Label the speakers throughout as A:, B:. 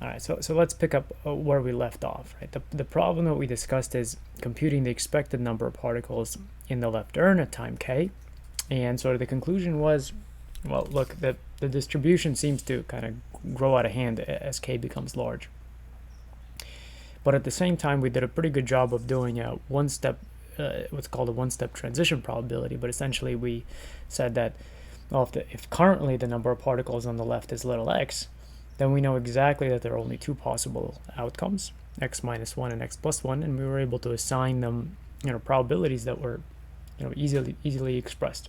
A: All right, so let's pick up where we left off, right? The problem that we discussed is computing the expected number of particles in the left urn at time k. And sort of the conclusion was, well, look, the distribution seems to kind of grow out of hand as k becomes large. But at the same time, we did a pretty good job of doing a one-step, what's called a one-step transition probability. But essentially, we said that, well, if currently the number of particles on the left is little x, then we know exactly that there are only two possible outcomes, x minus 1 and x plus 1, and we were able to assign them, probabilities that were, easily expressed.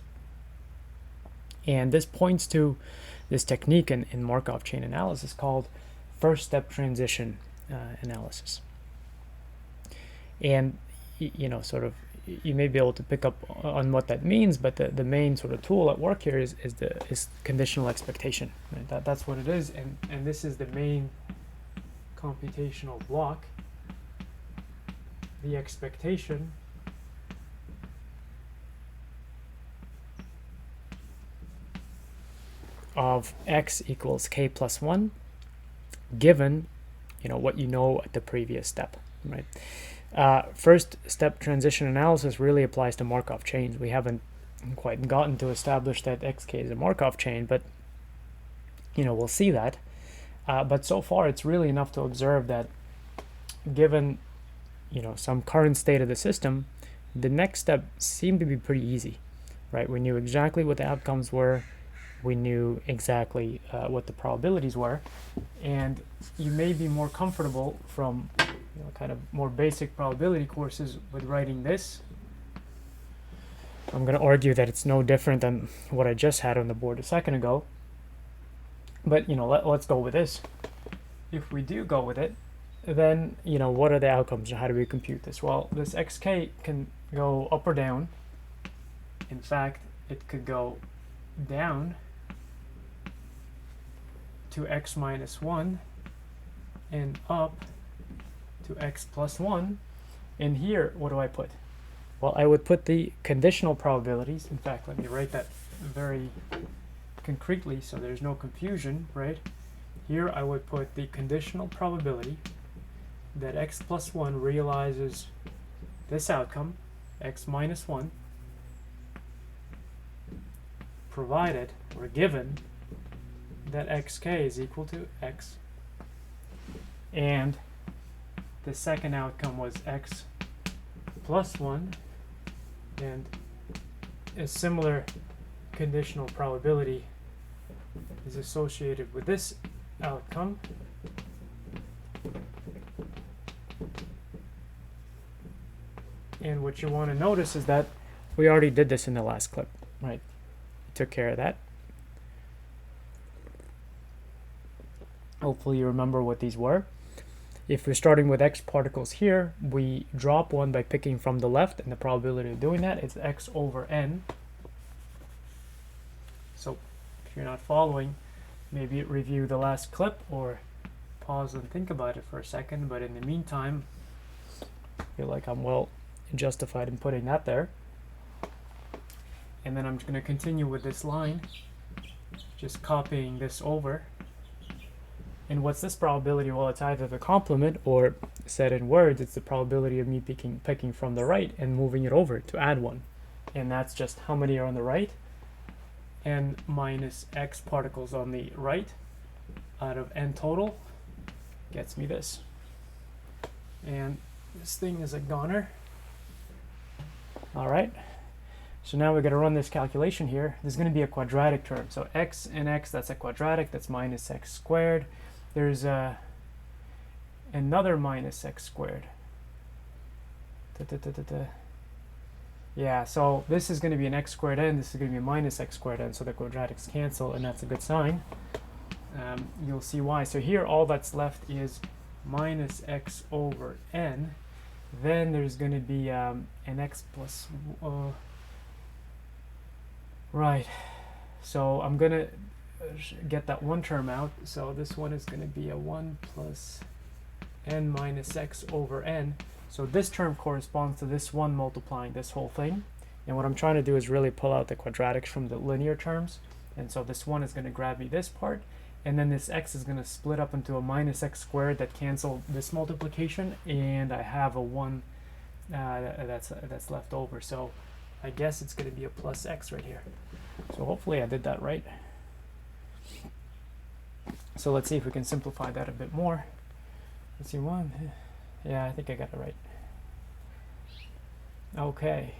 A: And this points to this technique in Markov chain analysis called first-step transition analysis. And, sort of, you may be able to pick up on what that means, but the main sort of tool at work here is conditional expectation. Right? That's what it is, and this is the main computational block, the expectation of x equals k plus 1, given, what you know at the previous step, right? First step transition analysis really applies to Markov chains. We haven't quite gotten to establish that xk is a Markov chain, but we'll see that. But so far it's really enough to observe that given some current state of the system, the next step seemed to be pretty easy, right? We knew exactly what the outcomes were, we knew exactly what the probabilities were, and you may be more comfortable from kind of more basic probability courses with writing this. I'm going to argue that it's no different than what I just had on the board a second ago, but let's go with this. If we do go with it, then what are the outcomes? How do we compute this? Well, this xk can go up or down. In fact, it could go down to x minus 1 and up to x plus 1. And here, what do I put? Well, I would put the conditional probabilities. In fact, let me write that very concretely so there's no confusion, right? Here I would put the conditional probability that x plus 1 realizes this outcome, x minus 1, provided or given that xk is equal to x, and the second outcome was x plus 1, and a similar conditional probability is associated with this outcome. And what you want to notice is that we already did this in the last clip, right? We took care of that. Hopefully you remember what these were. If we're starting with x particles here, we drop one by picking from the left, and the probability of doing that is x over n. So if you're not following, maybe review the last clip or pause and think about it for a second, but in the meantime, I feel like I'm well justified in putting that there. And then I'm just going to continue with this line, just copying this over. And what's this probability? Well, it's either the complement, or said in words, it's the probability of me picking from the right and moving it over to add one. And that's just how many are on the right, n minus x particles on the right out of n total gets me this. And this thing is a goner. All right. So now we're going to run this calculation here. There's going to be a quadratic term. So x and x, that's a quadratic, that's minus x squared. There's another minus x squared. Yeah, so this is going to be an x squared n, this is going to be a minus x squared n, so the quadratics cancel, and that's a good sign. You'll see why. So here all that's left is minus x over n. Then there's going to be an x plus... right. So I'm going to get that one term out. So this one is going to be a 1 plus n minus x over n. So this term corresponds to this one multiplying this whole thing. And what I'm trying to do is really pull out the quadratics from the linear terms. And so this one is going to grab me this part, and then this x is going to split up into a minus x squared that cancel this multiplication, and I have a 1 that's left over. So I guess it's going to be a plus x right here. So hopefully I did that right. So let's see if we can simplify that a bit more. Let's see, 1. Yeah, I think I got it right. Okay.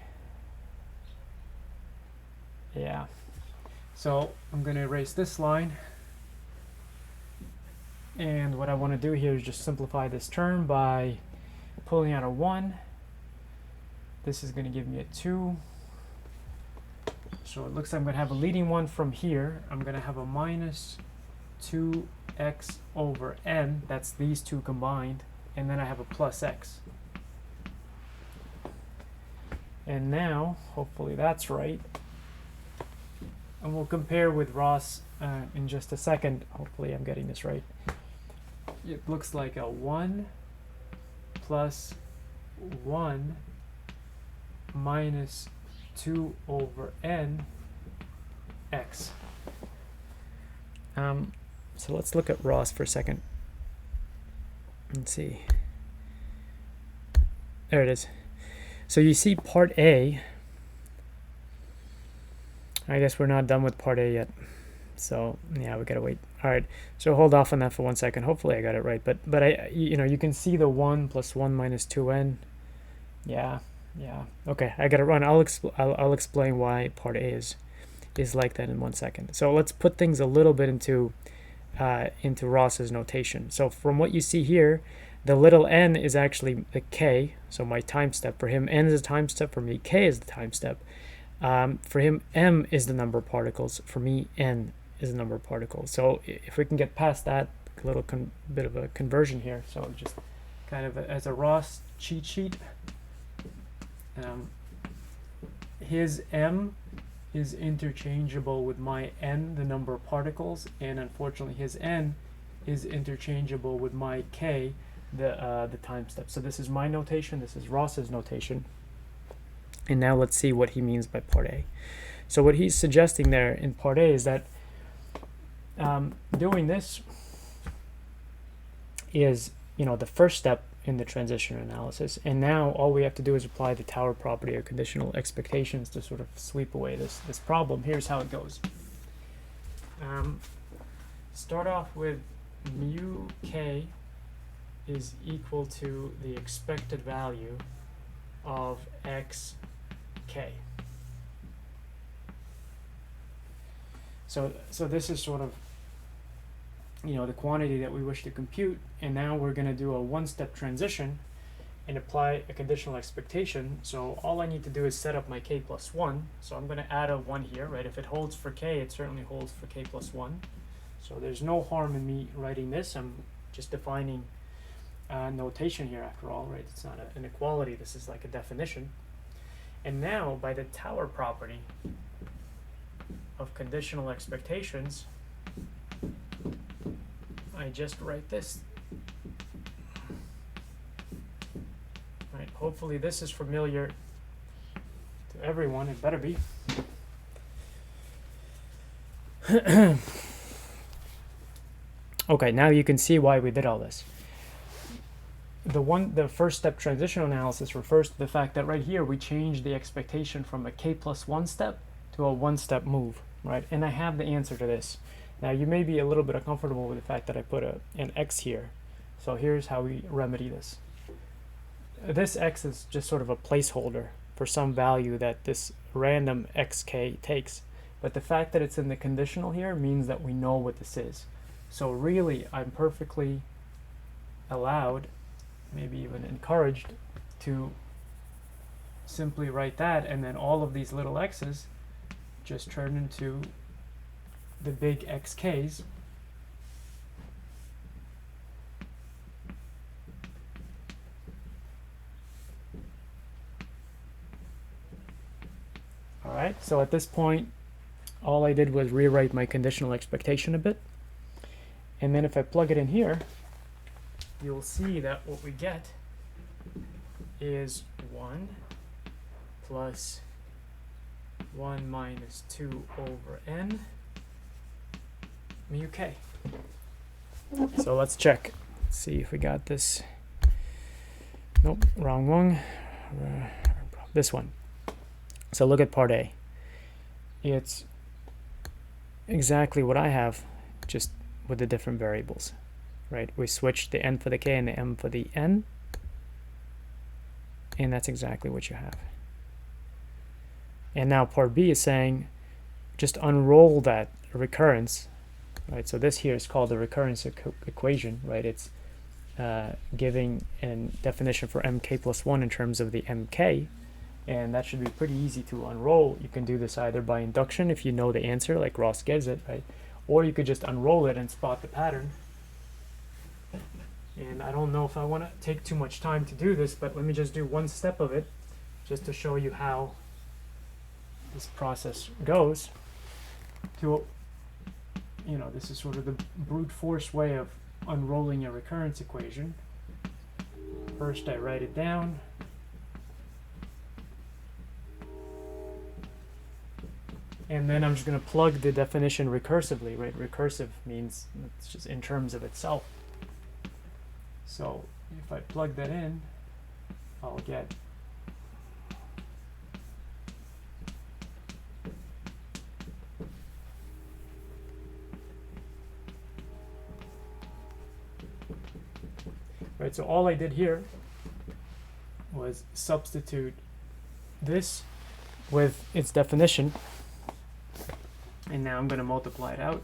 A: Yeah. So I'm going to erase this line. And what I want to do here is just simplify this term by pulling out a 1. This is going to give me a 2. So it looks like I'm going to have a leading one from here. I'm going to have a minus 2x over n. That's these two combined. And then I have a plus x. And now, hopefully that's right. And we'll compare with Ross in just a second. Hopefully I'm getting this right. It looks like a 1 plus 1 minus 2 over n x. So let's look at Ross for a second. Let's see. There it is. So you see part A. I guess we're not done with part A yet. So yeah, we gotta wait. All right. So hold off on that for 1 second. Hopefully I got it right. But I, you can see the 1 plus 1 minus 2n. Yeah. Okay, I got it wrong. I'll explain why part A is like that in 1 second. So let's put things a little bit into Ross's notation. So from what you see here, the little n is actually the k. So my time step for him, n is a time step. For me, k is the time step. For him, m is the number of particles. For me, n is the number of particles. So if we can get past that, a little bit of a conversion here. So just kind of as a Ross cheat sheet. His m is interchangeable with my n, the number of particles, and unfortunately his n is interchangeable with my k, the time step. So this is my notation, this is Ross's notation. And now let's see what he means by part A. So what he's suggesting there in part A is that doing this is, the first step in the transition analysis, and now all we have to do is apply the Tower property or conditional expectations to sort of sweep away this problem. Here's how it goes. Start off with mu k is equal to the expected value of x k. So this is sort of the quantity that we wish to compute, and now we're going to do a one-step transition and apply a conditional expectation. So all I need to do is set up my k plus 1. So I'm going to add a 1 here, right? If it holds for k, it certainly holds for k plus 1. So there's no harm in me writing this. I'm just defining notation here after all, right? It's not an equality. This is like a definition. And now by the Tower property of conditional expectations, I just write this. Right, hopefully this is familiar to everyone. It better be. Okay, now you can see why we did all this. The first step transitional analysis refers to the fact that right here we changed the expectation from a k plus 1 step to a one-step move, right? And I have the answer to this. Now you may be a little bit uncomfortable with the fact that I put an x here. So here's how we remedy this. This x is just sort of a placeholder for some value that this random xk takes. But the fact that it's in the conditional here means that we know what this is. So really, I'm perfectly allowed, maybe even encouraged, to simply write that, and then all of these little x's just turn into the big xk's. All right, so at this point, all I did was rewrite my conditional expectation a bit. And then if I plug it in here, you'll see that what we get is 1 plus 1 minus 2 over n mu k. So let's check. Let's see if we got this. Nope, wrong one. This one. So look at part A. It's exactly what I have, just with the different variables, right? We switched the n for the k and the m for the n, and that's exactly what you have. And now part B is saying, just unroll that recurrence, right? So this here is called the recurrence equation, right? It's giving a definition for mk plus 1 in terms of the mk, and that should be pretty easy to unroll. You can do this either by induction if you know the answer, like Ross gives it, right? Or you could just unroll it and spot the pattern. And I don't know if I want to take too much time to do this, but let me just do one step of it just to show you how this process goes. To, you know, this is sort of the brute force way of unrolling a recurrence equation. First I write it down. And then I'm just going to plug the definition recursively, right? Recursive means it's just in terms of itself. So if I plug that in, I'll get right. So all I did here was substitute this with its definition, and now I'm going to multiply it out.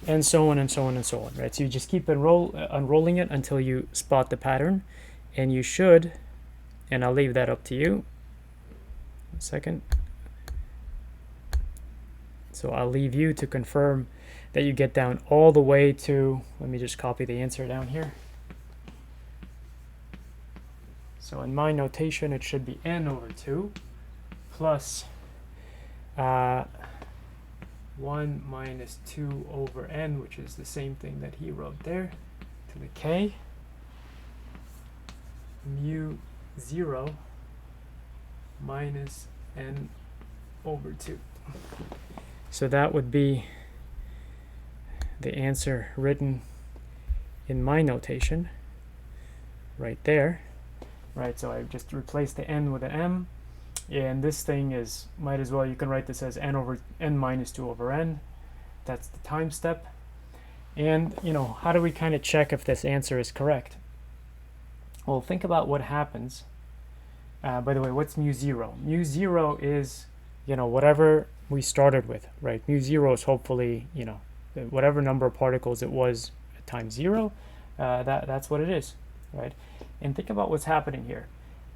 A: And so on and so on and so on, right? So you just keep unrolling it until you spot the pattern, and you should, and I'll leave that up to you. A second. So I'll leave you to confirm that you get down all the way to, let me just copy the answer down here. So in my notation, it should be n over 2 plus 1 minus 2 over n, which is the same thing that he wrote there, to the k, mu 0 minus n over 2. So that would be the answer written in my notation right there, right? So I just replaced the n with an m. And this thing is, might as well, you can write this as n minus 2 over n. That's the time step. And, you know, how do we kind of check if this answer is correct? Well, think about what happens. By the way, what's mu 0? Mu 0 is, you know, whatever we started with, right? Mu 0 is hopefully, you know, whatever number of particles it was at time 0, that's what it is, right? And think about what's happening here.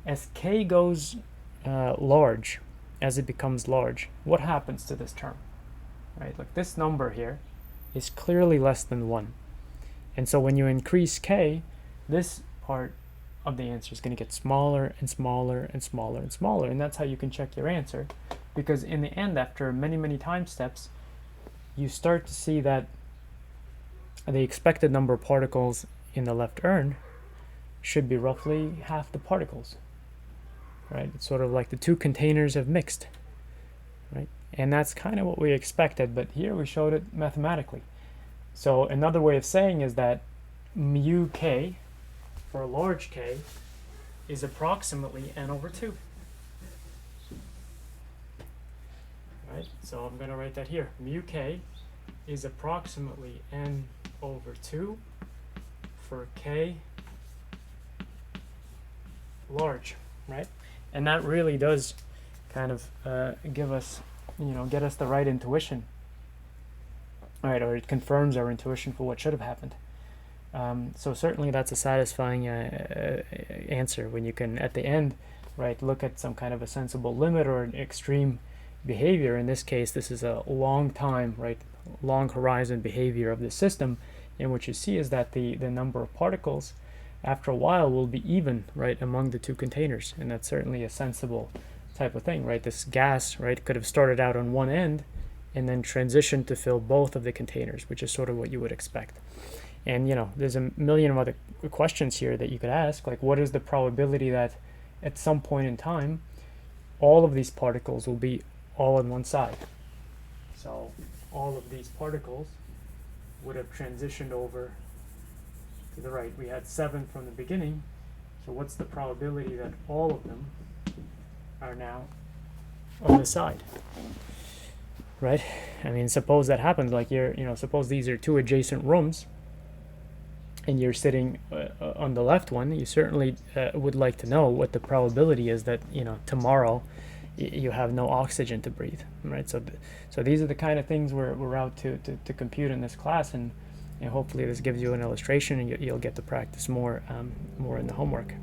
A: As k goes large, as it becomes large, what happens to this term, right? Like this number here is clearly less than 1, and so when you increase k, this part of the answer is going to get smaller and smaller and smaller and smaller, and that's how you can check your answer, because in the end, after many time steps, you start to see that the expected number of particles in the left urn should be roughly half the particles. Right? It's sort of like the two containers have mixed, right? And that's kind of what we expected, but here we showed it mathematically. So another way of saying is that mu k for a large k is approximately n over 2. Right? So I'm going to write that here. Mu k is approximately n over 2 for k large, right? And that really does kind of give us, you know, get us the right intuition. All right, or it confirms our intuition for what should have happened. So certainly that's a satisfying answer when you can, at the end, right, look at some kind of a sensible limit or an extreme behavior. In this case, this is a long time, right, long horizon behavior of the system, and what you see is that the number of particles after a while will be even, right, among the two containers, and that's certainly a sensible type of thing, right? This gas, right, could have started out on one end and then transitioned to fill both of the containers, which is sort of what you would expect. And there's a million of other questions here that you could ask, like what is the probability that at some point in time all of these particles will be all on one side? So all of these particles would have transitioned over to the right. We had 7 from the beginning, so what's the probability that all of them are now on the side? Right? I mean, suppose that happens, like suppose these are 2 adjacent rooms and you're sitting on the left one. You certainly would like to know what the probability is that tomorrow you have no oxygen to breathe, right? So these are the kind of things we're out to compute in this class, and hopefully this gives you an illustration, and you'll get to practice more in the homework.